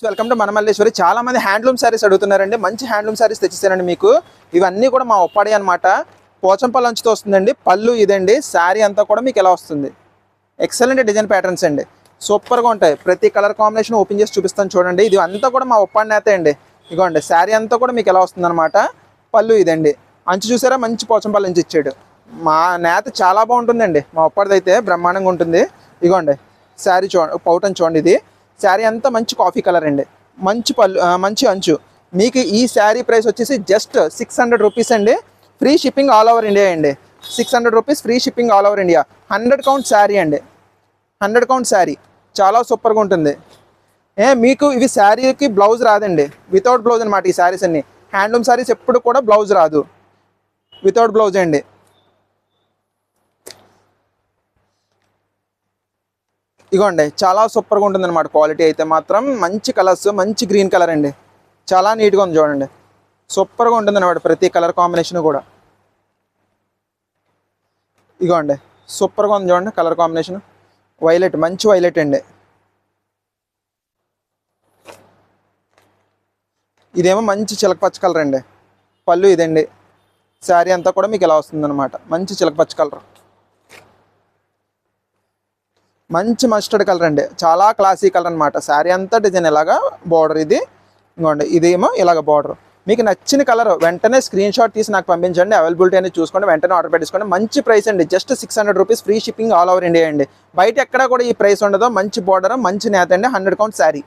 Welcome to మనమల్లేశ్వరి. చాలా మంది handloom saris అడుగుతున్నారండి. మంచి హ్యాండ్లూమ్ శారీస్ తెచ్చిస్తానండి మీకు. ఇవన్నీ కూడా మా ఒప్పాడి అనమాట. పోచంపల్లి అంచుతో వస్తుందండి. పళ్ళు ఇదండి. శారీ అంతా కూడా మీకు ఎలా వస్తుంది. ఎక్సలెంట్ డిజైన్ ప్యాటర్న్స్ అండి, సూపర్గా ఉంటాయి. ప్రతి కలర్ కాంబినేషన్ ఓపెన్ చేసి చూపిస్తాను చూడండి. ఇది అంతా కూడా మా ఒప్పాడి నేత అండి. ఇగోండి శారీ అంతా కూడా మీకు ఎలా వస్తుంది అనమాట. పళ్ళు ఇదండి. అంచు చూసారా, మంచి పోచంపల్లి అంచు ఇచ్చాడు. మా నేత చాలా బాగుంటుందండి. మా ఒప్పాడిది అయితే బ్రహ్మాండంగా ఉంటుంది. ఇగోండి శారీ పౌటన్ చూడండి. ఇది శారీ అంతా మంచి కాఫీ కలర్ అండి. మంచి పళ్ళు, మంచి అంచు. మీకు ఈ శారీ ప్రైస్ వచ్చేసి జస్ట్ 600 రూపీస్ అండి. Free shipping all over India అండి. 600 rupees free shipping all over India. 100 count sari అండి. 100 కౌంట్ శారీ చాలా సూపర్గా ఉంటుంది. మీకు ఇవి శారీకి బ్లౌజ్ రాదండి. వితౌట్ బ్లౌజ్ అనమాట ఈ శారీస్ అన్ని. హ్యాండ్లూమ్ శారీస్ ఎప్పుడు కూడా బ్లౌజ్ రాదు, వితౌట్ బ్లౌజ్ అండి. ఇగోండి చాలా సూపర్గా ఉంటుంది అనమాట. క్వాలిటీ అయితే మాత్రం మంచి కలర్స్, మంచి గ్రీన్ కలర్ అండి. చాలా నీట్గా ఉంది చూడండి. సూపర్గా ఉంటుంది అనమాట ప్రతి కలర్ కాంబినేషన్ కూడా. ఇగోండి సూపర్గా ఉంది చూడండి కలర్ కాంబినేషన్. వైలెట్, మంచి వైలెట్ అండి. ఇదేమో మంచి చిలకపచ్చ కలర్ అండి. పళ్ళు ఇదండి. శారీ అంతా కూడా మీకు ఎలా వస్తుంది అనమాట. మంచి చిలకపచ్చ కలర్, మంచి మస్టర్డ్ కలర్ అండి. చాలా క్లాసీ కలర్ అనమాట. శారీ అంతా డిజైన్ ఇలాగా బార్డర్. ఇది ఇంకోండి, ఇదేమో ఇలాగ బార్డర్. మీకు నచ్చిన కలర్ వెంటనే స్క్రీన్ షాట్ తీసి నాకు పంపించండి. అవైలబిలిటీ అనేది చూసుకోండి, వెంటనే ఆర్డర్ పెట్టేసుకోండి. మంచి ప్రైస్ అండి. Just 600 rupees free shipping all over India అండి. బయట ఎక్కడా కూడా ఈ ప్రైస్ ఉండదు. మంచి బార్డర్, మంచి నేత అండి. 100 కౌంట్ శారీ.